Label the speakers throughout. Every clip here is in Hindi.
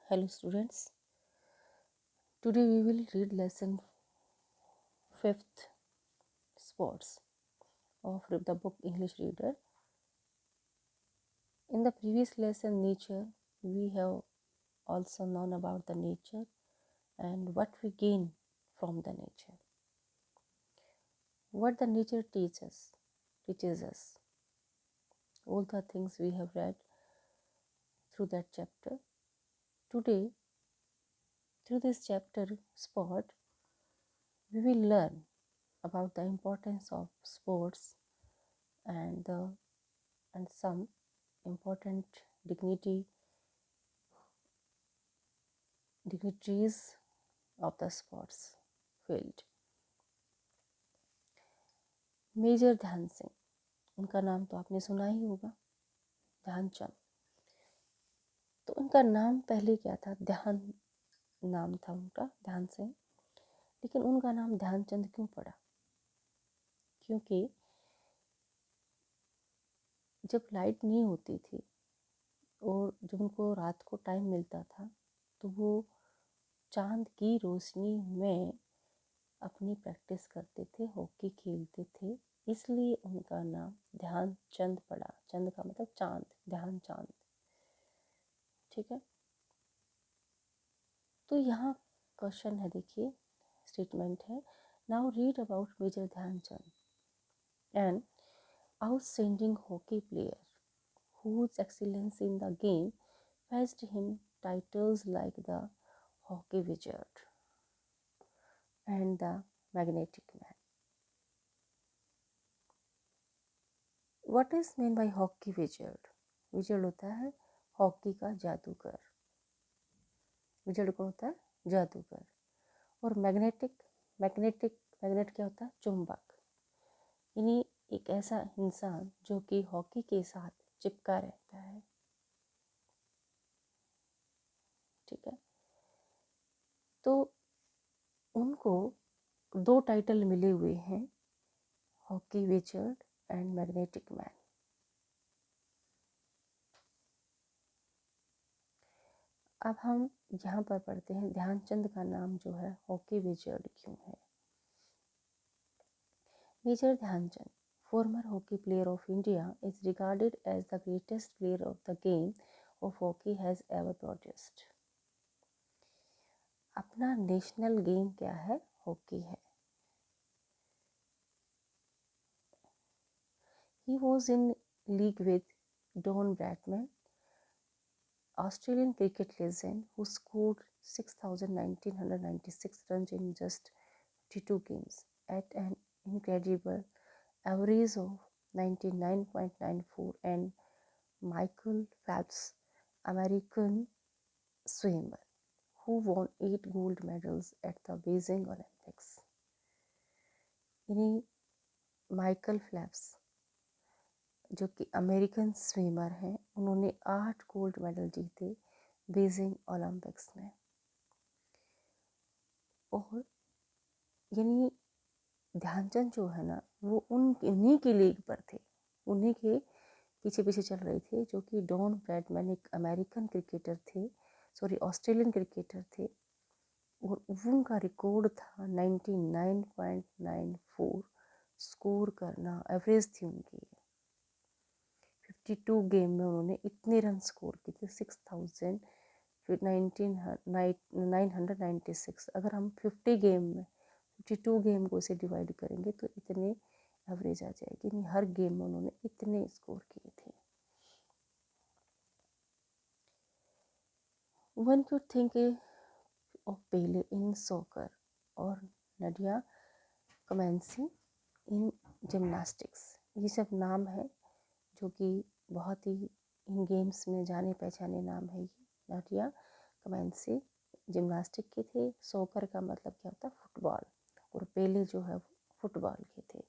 Speaker 1: Hello students, today we will read lesson 5th sports of the book English Reader. In the previous lesson nature, we have also known about the nature and what we gain from the nature. What the nature teaches us, all the things we have read through that chapter. Today, through this chapter sport, we will learn about the importance of sports and some important dignitaries of the sports field. Major Dhyan Singh, उनका नाम तो आपने सुना ही होगा, ध्यानचंद। तो उनका नाम पहले क्या था? ध्यान नाम था उनका, ध्यान सिंह। लेकिन उनका नाम ध्यानचंद क्यों पड़ा? क्योंकि जब लाइट नहीं होती थी और जब उनको रात को टाइम मिलता था तो वो चांद की रोशनी में अपनी प्रैक्टिस करते थे, हॉकी खेलते थे, इसलिए उनका नाम ध्यानचंद पड़ा। चंद का मतलब चांद, ध्यान चांद। ठीक है, तो यहाँ क्वेश्चन है, देखिए स्टेटमेंट है, now read about major Dhyanchand, an outstanding hockey player whose excellence in the game fetched him titles like the Hockey Wizard and the Magnetic Man. What is meant by Hockey Wizard? Wizard होता है हॉकी का जादूगर। विजर्ड कौन होता है? जादूगर। और मैग्नेट क्या होता है? चुंबक। यानी एक ऐसा इंसान जो कि हॉकी के साथ चिपका रहता है। ठीक है, तो उनको 2 टाइटल मिले हुए हैं, hockey wizard and magnetic man. अब हम यहाँ पर पढ़ते हैं ध्यानचंद का नाम जो है हॉकी विजर्ड क्यों है। Major Dhyanchand, former hockey player of India, is regarded as the greatest player of the game of hockey has ever produced. अपना नेशनल गेम क्या है? हॉकी है। He was in league with Don Bradman, Australian cricket legend who scored 6,996 runs in just 52 games at an incredible average of 99.94, and Michael Phelps, American swimmer who won 8 gold medals at the Beijing Olympics. यानी माइकल फेल्प्स जो कि अमेरिकन स्विमर हैं, उन्होंने 8 गोल्ड मेडल जीते बीजिंग ओलंपिक्स में। और यानी ध्यानचंद जो है ना, वो उन्हीं की लीग पर थे, उन्हीं के पीछे पीछे चल रहे थे, जो कि डॉन ब्रैडमैन एक अमेरिकन क्रिकेटर थे, सॉरी ऑस्ट्रेलियन क्रिकेटर थे, और उनका रिकॉर्ड था 99.94 स्कोर करना, एवरेज थी उनकी। 52 गेम में उन्होंने इतने रन स्कोर किए थे, 6,996। अगर हम 50 गेम में 52 गेम को इसे डिवाइड करेंगे तो इतने एवरेज आ जाएगी। हर गेम में उन्होंने इतने स्कोर किए थे। One could think of Pele in soccer और नडिया कमेंसी इन जिम्नास्टिक्स। ये सब नाम है जो कि बहुत ही इन गेम्स में जाने पहचाने नाम है। ये नडिया कमेंसी जिम्नास्टिक के थे, सॉकर का मतलब क्या होता है? फुटबॉल, और पेले जो है वो फुटबॉल के थे।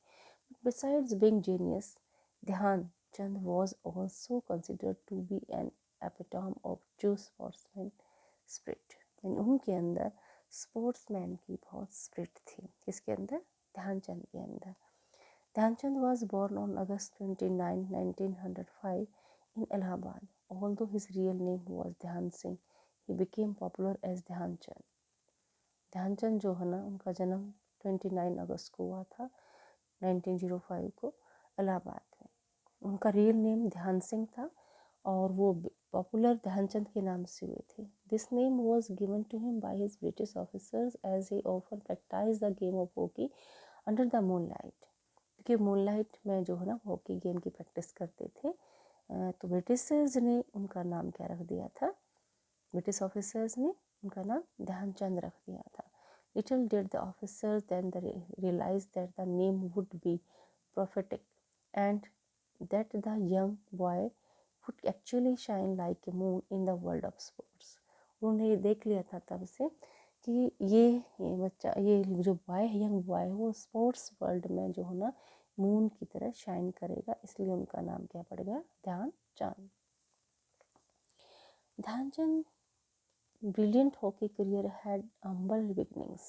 Speaker 1: Besides being genius, Dhyanchand was also considered to be an epitome of true sportsman spirit। उनके अंदर स्पोर्ट्समैन की बहुत स्पिरिट थी। किसके अंदर? ध्यानचंद के अंदर। Dhyanchand was born on August 29, 1905 in Allahabad. Although his real name was Dhyan Singh, he became popular as Dhyanchand. Dhyanchand जो है ना, उनका जन्म 29 अगस्त को हुआ था 1905 को इलाहाबाद में। उनका रियल नेम ध्यान सिंह था और वो पॉपुलर ध्यानचंद के नाम से हुए थे। This name was given to him by his British officers as he often practice the game of hockey under the moonlight. क्योंकि मूनलाइट में जो है ना हॉकी गेम की प्रैक्टिस करते थे, तो ब्रिटिशर्स ने उनका नाम क्या रख दिया था, ब्रिटिश ऑफिसर्स ने उनका नाम ध्यानचंद रख दिया था। Little did the officers then realize that the name would be prophetic and that the young boy would actually shine like a moon in the world of sports। उन्होंने ये देख लिया था तब से कि ये बच्चा, ये जो बॉय है, यंग बॉय है, वो स्पोर्ट्स वर्ल्ड में जो है ना मून की तरह शाइन करेगा, इसलिए उनका नाम क्या पड़ गया, Dhyanchand. Dhyanchand brilliant hockey career had humble beginnings.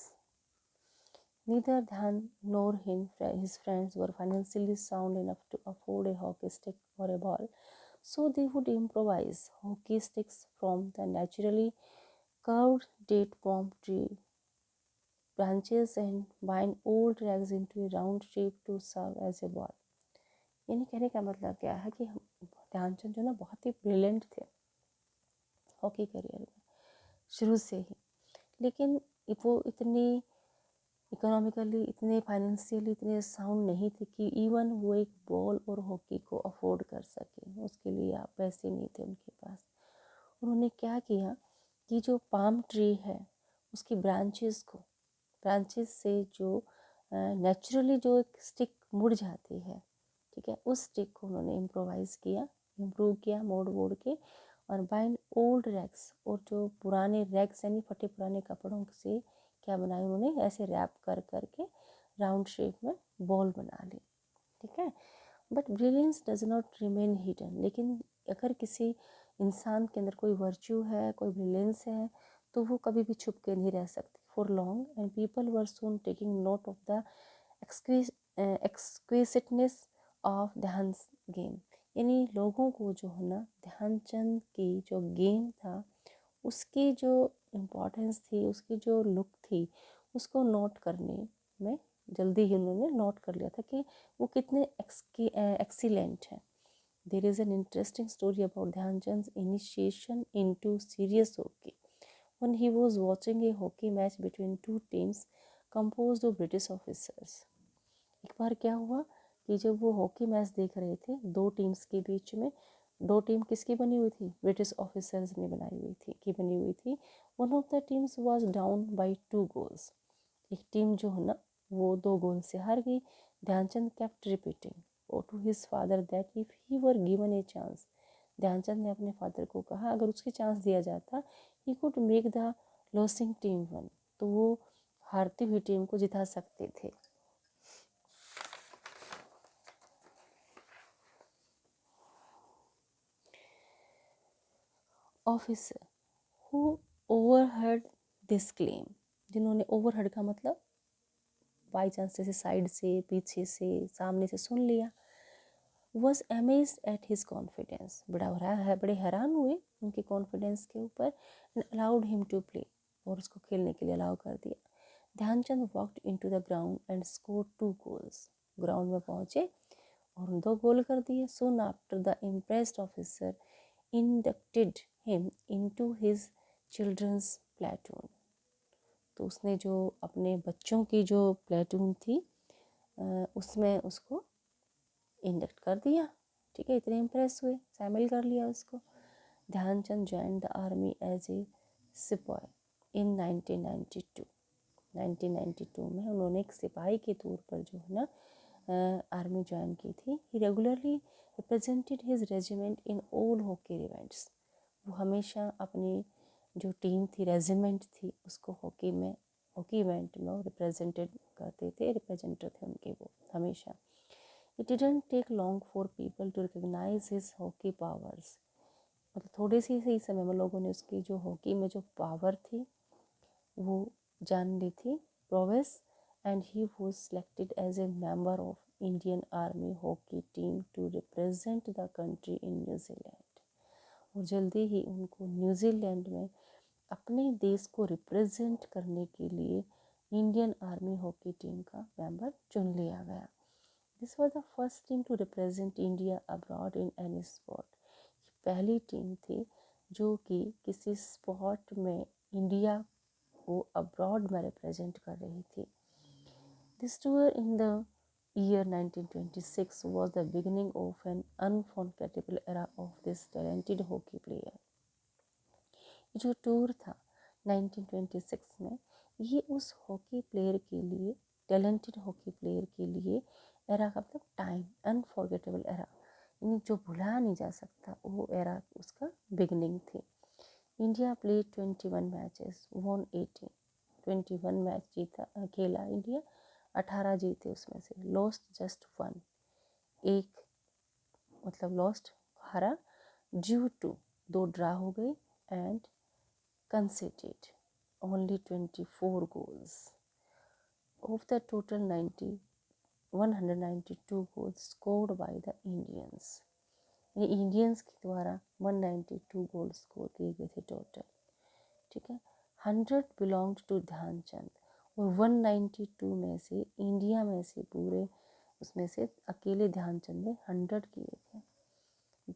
Speaker 1: Neither Dhyan nor his friends were financially sound enough to afford a hockey stick or a ball, so they would improvise hockey sticks from the naturally curved date palm tree branches and bind old rags into a round shape to serve as a ball। यानी कहने का मतलब क्या है कि ध्यानचंद जो ना बहुत ही ब्रिलियंट थे हॉकी करियर में शुरू से ही, लेकिन वो इतनी इकोनॉमिकली, इतने फाइनेंशियली इतने साउंड नहीं थे कि इवन वो एक बॉल और हॉकी को अफोर्ड कर सके, उसके लिए आप पैसे नहीं थे उनके पास। उन्होंने क्या किया कि जो पाम ट्री है उसकी ब्रांचेस से जो नेचुरली जो एक स्टिक मुड़ जाती है, ठीक है, उस स्टिक को उन्होंने इम्प्रूव किया मोड़ के, और बाइंड ओल्ड रैग्स, और जो पुराने रैग्स यानी फटे पुराने कपड़ों से क्या बनाया उन्होंने, ऐसे रैप कर करके राउंड शेप में बॉल बना ली, ठीक है। But brilliance does not remain hidden. लेकिन अगर किसी इंसान के अंदर कोई वर्च्यू है, कोई ब्रिलियंस है, तो वो कभी भी छुप के नहीं रह सकती for long, and people were soon taking note of the exquisiteness of Dhyan game. यानी लोगों को जो है ना ध्यानचंद की जो गेम था उसकी जो इम्पोर्टेंस थी, उसकी जो लुक थी, उसको नोट करने में जल्दी ही उन्होंने नोट कर लिया था कि वो कितने एक्सीलेंट हैं। There is an interesting story about Dhyanchand initiation into serious hockey when he was watching a hockey match between two teams composed of British officers। एक बार क्या हुआ कि जब वो हॉकी मैच देख रहे थे दो टीम्स के बीच में, दो टीम किसकी बनी हुई थी, ब्रिटिश ऑफिसर्स ने बनी हुई थी। One of the teams was down by 2 goals. एक टीम जो है ना वो 2 गोल से हार गई। Dhyanchand kept repeating to his father that if he were given a chance. Dhyanchand ने अपने फादर को कहा अगर उसके चांस दिया जाता he could make the losing team one, तो वो हारती हुई टीम को जिता सकते थे। Officer who overheard this claim, जिन्होंने ओवरहर्ड का मतलब बाई चांस जैसे साइड से, पीछे से, सामने से सुन लिया, was amazed at his confidence, बड़े हैरान हुए उनके कॉन्फिडेंस के ऊपर, and allowed him to play, और उसको खेलने के लिए अलाउ कर दिया। Dhyanchand walked into the ground and scored 2 goals. Ground में पहुंचे और 2 गोल कर दिए। Soon after the impressed officer inducted him into his children's platoon, तो उसने जो अपने बच्चों की जो प्लेटून थी उसमें उसको इंडक्ट कर दिया, ठीक है, इतने इम्प्रेस हुए, शामिल कर लिया उसको। Dhyanchand join the army as a sipahi in 1992 में उन्होंने एक सिपाही के तौर पर जो है ना आर्मी ज्वाइन की थी। He regularly represented his regiment in all hockey events, वो हमेशा अपनी जो टीम थी, रेजिमेंट थी, उसको हॉकी इवेंट में वो रिप्रेजेंटेड करते थे, रिप्रेजेंटर थे उनके वो हमेशा। It didn't take long for people to recognize his hockey powers, मतलब थोड़े से ही समय में लोगों ने उसकी जो हॉकी में जो पावर थी वो जान ली थी, prowess, and he was selected as a member of Indian army hockey team to represent the country in New Zealand, और जल्दी ही उनको न्यूजीलैंड में अपने देश को रिप्रेजेंट करने के लिए इंडियन आर्मी हॉकी टीम का मेंबर चुन लिया गया। This was the first team to represent India abroad in any sport. पहली टीम थी जो कि किसी स्पोर्ट में इंडिया को अब्रॉड में रिप्रेजेंट कर रही थी। This tour in the year 1926 was the beginning of an unforgettable era of this talented hockey player. जो टूर था 1926 में, ये उस हॉकी प्लेयर के लिए, टैलेंटेड हॉकी प्लेयर के लिए, एरा का मतलब टाइम, अनफॉरगेटेबल एरा, यानी जो भुलाया नहीं जा सकता, वो एरा उसका बिगनिंग थी। India play 21 matches, won 18, 21 match जीता खेला इंडिया, 18 जीते उसमें से, लॉस्ट जस्ट 1, एक मतलब लॉस्ट हारा, ड्यू टू 2 ड्रा हो गई, and conceded only 24 goals of the total 192 goals scored by the Indians. ये इंडियंस के द्वारा 192 गोल स्कोर किए गए थे टोटल, ठीक है। 100 बिलोंग्ड टू ध्यानचंद, और 192 में से इंडिया में से पूरे उसमें से अकेले ध्यानचंद ने 100 किए थे।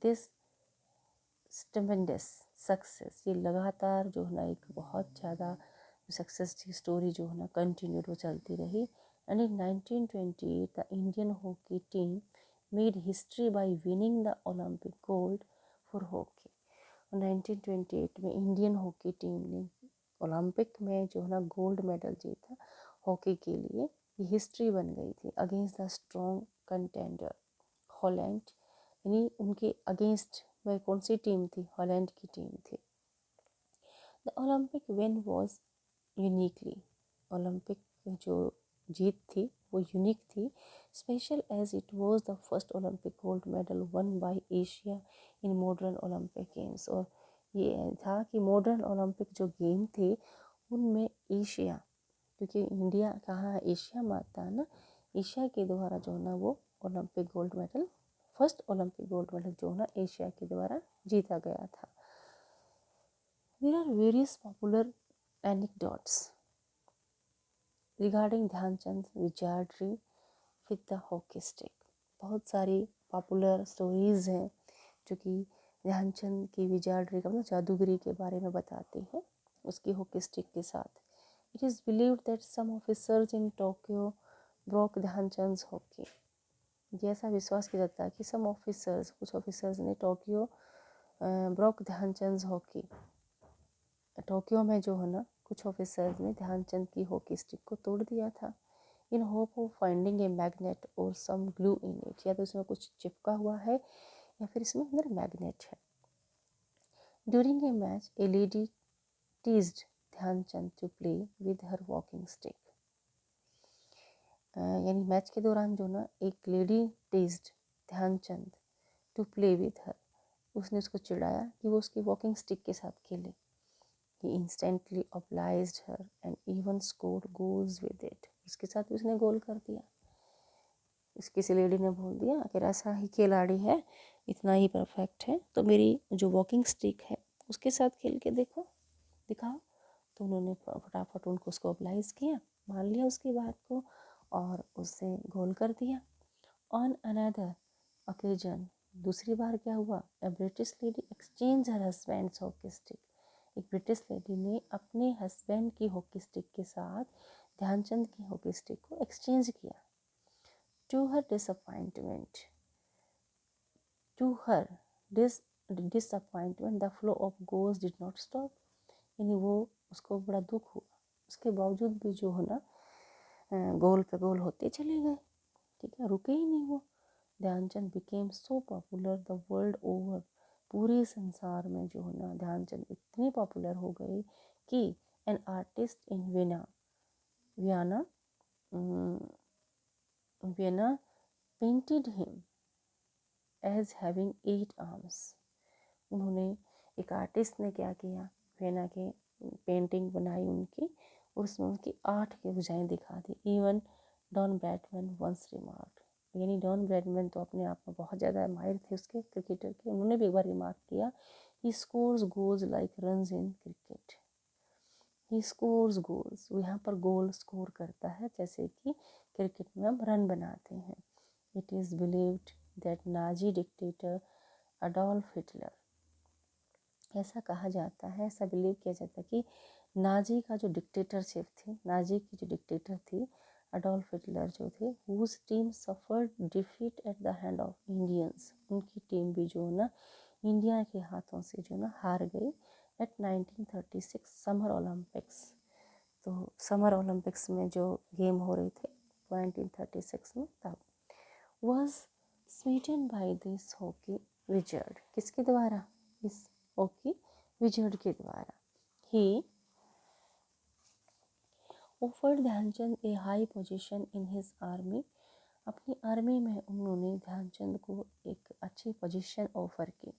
Speaker 1: दिस स्टमेंडस सक्सेस, ये लगातार जो है ना एक बहुत ज़्यादा सक्सेस की स्टोरी जो है ना कंटिन्यू वो चलती रही। And in 1928 the Indian hockey team made history by winning the Olympic gold for hockey. 1928 में इंडियन हॉकी टीम ने ओलंपिक में जो है ना गोल्ड मेडल जीता हॉकी के लिए। ये हिस्ट्री बन गई थी against the strong contender Holland, यानी उनके अगेंस्ट वह कौन सी टीम थी, हॉलैंड की टीम थी। The Olympic win was uniquely, Olympic जो जीत थी वो यूनिक थी, special as it was the first Olympic gold medal won by Asia in modern Olympic games. और ये था कि मॉडर्न ओलंपिक जो गेम थे उनमें एशिया, क्योंकि इंडिया कहाँ एशिया में आता है ना, एशिया के द्वारा जो है ना वो Olympic gold medal, first Olympic gold medal जो है ना एशिया के द्वारा जीता गया था। There are various popular anecdotes regarding Dhyanchand wizardry with the hockey stick. बहुत सारी पॉपुलर स्टोरीज हैं जो कि ध्यानचंद की विजार्डरी का मतलब जादूगरी के बारे में बताती हैं उसकी हॉकी स्टिक के साथ। It is believed that some officers in Tokyo broke Dhyanchand's hockey. ये ऐसा विश्वास किया जाता है कि सम ऑफिसर्स, कुछ ऑफिसर्स ने Tokyo broke Dhyanchand's hockey, Tokyo में जो है ना कुछ ऑफिसर्स ने ध्यानचंद की हॉकी स्टिक को तोड़ दिया था। In hope of finding a magnet और सम ग्लू इन इट, या तो इसमें कुछ चिपका हुआ है या फिर इसमें अंदर मैग्नेट है। During a match a lady teased Dhyanchand to play with her walking stick. यानी मैच के दौरान जो ना एक lady teased Dhyanchand to play with her, उसने उसको चिढ़ाया कि वो उसकी वॉकिंग स्टिक के साथ खेले। He instantly obliged her and even scored goals with it. उसके साथ भी उसने गोल कर दिया। इस किसी लेडी ने बोल दिया अगर ऐसा ही खिलाड़ी है, इतना ही परफेक्ट है, तो मेरी जो वॉकिंग स्टिक है उसके साथ खेल के देखो, दिखाओ। तो उन्होंने फटाफट उनको उसको oblige किया, मान लिया उसकी बात को और उससे गोल कर दिया। ऑन अनदर ओकेजन, दूसरी बार क्या हुआ, a British lady exchange her husband's hockey stick. एक ब्रिटिश लेडी ने अपने हस्बैंड की हॉकी स्टिक के साथ ध्यानचंद की हॉकी स्टिक को एक्सचेंज किया। To her disappointment the flow of goals did not stop. यानी वो उसको बड़ा दुख हुआ, उसके बावजूद भी जो है ना गोल पे गोल होते चले गए, ठीक है, रुके ही नहीं वो। Dhyanchand became so popular the world over, पूरे संसार में जो है ना ध्यानचंद इतने पॉपुलर हो गए कि an artist in Vienna painted him as having 8 arms. उन्होंने, एक आर्टिस्ट ने क्या किया, वियना के पेंटिंग बनाई उनकी, और उसमें उनकी 8 की भुजाएं दिखा दी। Even Don Bradman once remarked, यानी डॉन ब्रैडमैन तो अपने आप में बहुत ज़्यादा माहिर थे उसके क्रिकेटर के, उन्होंने भी एक बार रिमार्क किया, he scores goals like runs in cricket. He scores goals, वो यहाँ पर गोल स्कोर करता है, जैसे कि क्रिकेट में हम रन बनाते हैं। It is believed that Nazi dictator Adolf Hitler, ऐसा कहा जाता है, ऐसा बिलीव किया जाता है कि नाजी का जो डिक्टेटरशिप थी, नाजी की जो डिक्टेटर थी अडोल्फ हिटलर जो थे, whose team suffered defeat at the hand of Indians, उनकी टीम भी जो ना इंडिया के हाथों से जो ना हार गई एट 1936 समर ओलंपिक्स। तो समर ओलंपिक्स में जो गेम हो रहे थे 1936 में, तब was smitten by this hockey wizard, किसके द्वारा, इस हॉकी विजर्ड के द्वारा। He offered Dhyanchand a high position in his army, अपनी आर्मी में उन्होंने ध्यानचंद को एक अच्छी पोजीशन ऑफर की।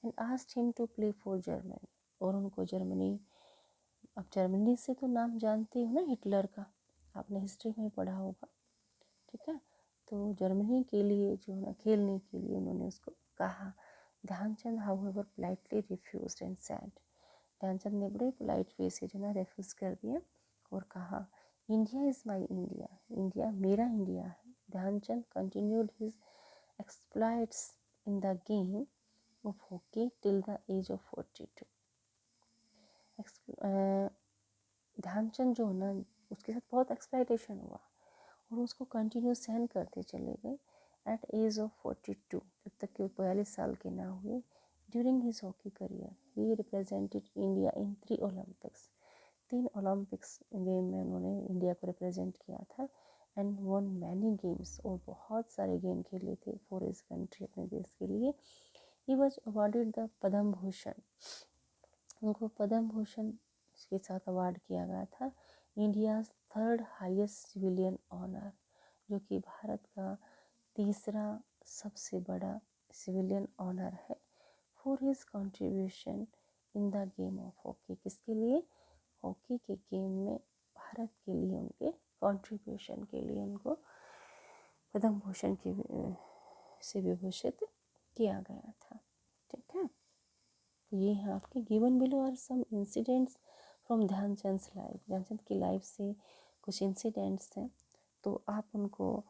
Speaker 1: And asked him to play for Germany, और उनको जर्मनी, अब जर्मनी से तो नाम जानते हो ना हिटलर का, आपने हिस्ट्री में पढ़ा होगा, ठीक है। तो जर्मनी के लिए जो है खेलने के लिए उन्होंने उसको कहा। Dhyanchand however politely refused and said, Dhyanchand ने बड़े पोलाइट वे से जो ना रेफ्यूज कर दिया और कहा, India is my India, India मेरा इंडिया है। Dhyanchand continued his exploits in the game of hockey till the age of 42। Dhyanchand जो ना उसके साथ बहुत एक्सप्लॉइटेशन हुआ और उसको कंटिन्यू सहन करते चले गए एट एज ऑफ 42, जब तक कि वो 42 साल के ना हुए। During his hockey career he represented India in 3 Olympics, 3 Olympics game में उन्होंने इंडिया को रिप्रेजेंट किया था। एंड वन मैनी गेम्स, और बहुत सारे गेम खेले थे फॉर हिज कंट्री, अपने देश के लिए। He was awarded the Padma Bhushan, उनको पद्म भूषण के साथ अवार्ड किया गया था। India third highest civilian honour, जो कि भारत का तीसरा सबसे बड़ा सिविलियन ऑनर है। For his contribution in the game of hockey, किसके लिए, हॉकी के गेम में भारत के लिए उनके कंट्रीब्यूशन के लिए उनको पद्म भूषण की से विभूषित किया गया था, ठीक है। ये हैं आपके given below are some incidents from Dhyanchand life, Dhyanchand की लाइफ से कुछ इंसिडेंट्स हैं, तो आप उनको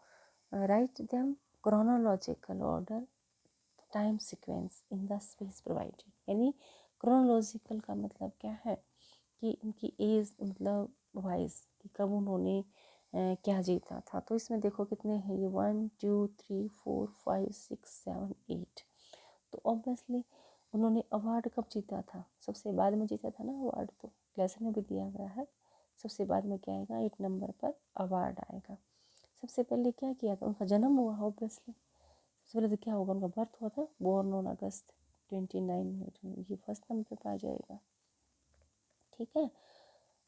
Speaker 1: write them chronological order, time sequence in the space provided, यानी क्रोनोलॉजिकल का मतलब क्या है कि इनकी एज मतलब वाइज कि कब उन्होंने क्या जीता था। तो इसमें देखो कितने हैं ये, 1 2 3 4 5 6 7 8। तो ऑब्वियसली उन्होंने अवार्ड कब जीता था, सबसे बाद में जीता था ना अवार्ड, तो लेसन में भी दिया गया है। सबसे बाद में क्या आएगा, 8 नंबर पर अवार्ड आएगा। सबसे पहले क्या किया था, उनका जन्म हुआ ऑब्वियसली, सबसे पहले तो क्या होगा, उनका बर्थ हुआ था, बोर्न ऑन अगस्त 29 में, ये फर्स्ट नंबर पर आ जाएगा, ठीक है।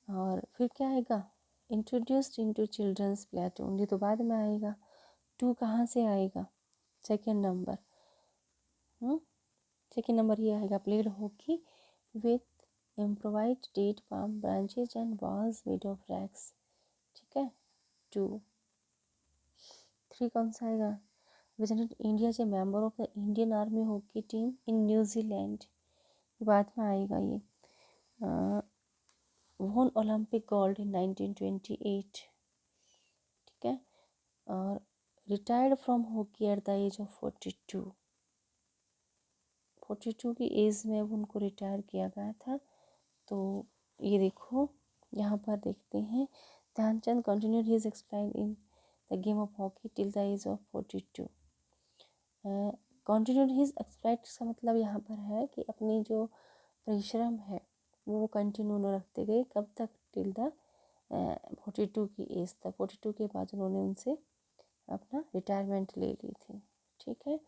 Speaker 1: और फिर क्या आएगा, इंट्रोड्यूस्ड इनटू चिल्ड्रंस प्लेटून, ये तो बाद में आएगा। 2 कहाँ से आएगा, सेकेंड नंबर, सेकेंड नंबर ये आएगा, played hockey with improvised date palm branches and balls made of rags, ठीक है। 2 3 कौन सा आएगा, represented India as a member of the Indian army hockey team in New Zealand, बाद में आएगा ये। वॉन ओलंपिक गोल्ड इन 1928, ठीक है। और retired from hockey at the age of 42 की एज में उनको रिटायर किया गया था। तो ये देखो यहाँ पर देखते हैं, Dhyanchand continued his exploits in the game of hockey till the age of 42। Continued his exploit का मतलब यहाँ पर है कि अपनी जो परिश्रम है वो कंटिन्यू न रखते गए, कब तक, टिल द 42 की एज तक। 42 के बाद उन्होंने उनसे अपना रिटायरमेंट ले ली थी, ठीक है।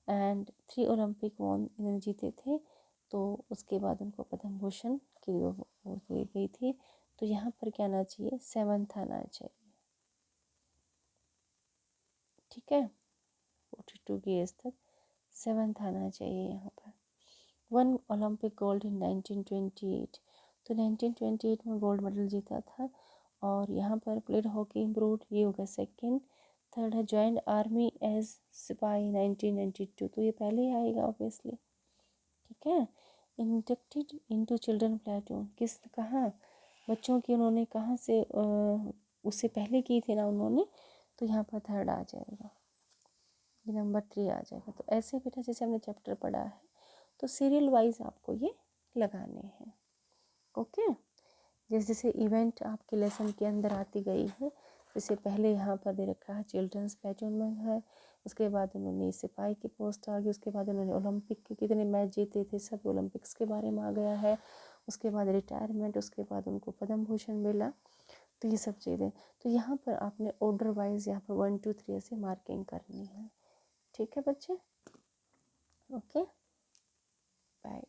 Speaker 1: एंड 3 ओलंपिक वॉन इन्होंने जीते थे, तो उसके बाद उनको पद्म भूषण की वो दी गई थी। तो यहाँ पर क्या आना चाहिए, 7th आना चाहिए, ठीक है। 42 की एज तक 7th आना चाहिए यहाँ पर। 1 ओलंपिक गोल्ड इन 1928, तो 1928 में गोल्ड मेडल जीता था। और यहाँ पर प्लेड हॉकी इम्प्रूव, ये होगा सेकेंड। थर्ड है ज्वाइंट आर्मी एज सिपाही 1992, तो ये पहले ही आएगा ऑब्वियसली, ठीक है। इंडक्टेड इनटू चिल्ड्रन प्लेटून, किस कहाँ, बच्चों की उन्होंने कहाँ से उससे पहले की थी ना उन्होंने, तो यहाँ पर थर्ड आ जाएगा, ये नंबर 3 आ जाएगा। तो ऐसे बेटा जैसे हमने चैप्टर पढ़ा है तो सीरियल वाइज आपको ये लगाने हैं। ओके, जैसे जैसे इवेंट आपके लेसन के अंदर आती गई है, जैसे पहले यहाँ पर दे रखा है चिल्ड्रंस पैजन में है, उसके बाद उन्होंने सिपाही की पोस्ट आ गई, उसके बाद उन्होंने ओलंपिक के कितने मैच जीते थे, सब ओलंपिक्स के बारे में आ गया है, उसके बाद रिटायरमेंट, उसके बाद उनको पद्म भूषण मिला, तो ये सब चीज़ें। तो यहाँ पर आपने ऑर्डर वाइज यहाँ पर 1 2 3 ऐसे मार्किंग करनी है। ठीक है बच्चे, ओके, बाय।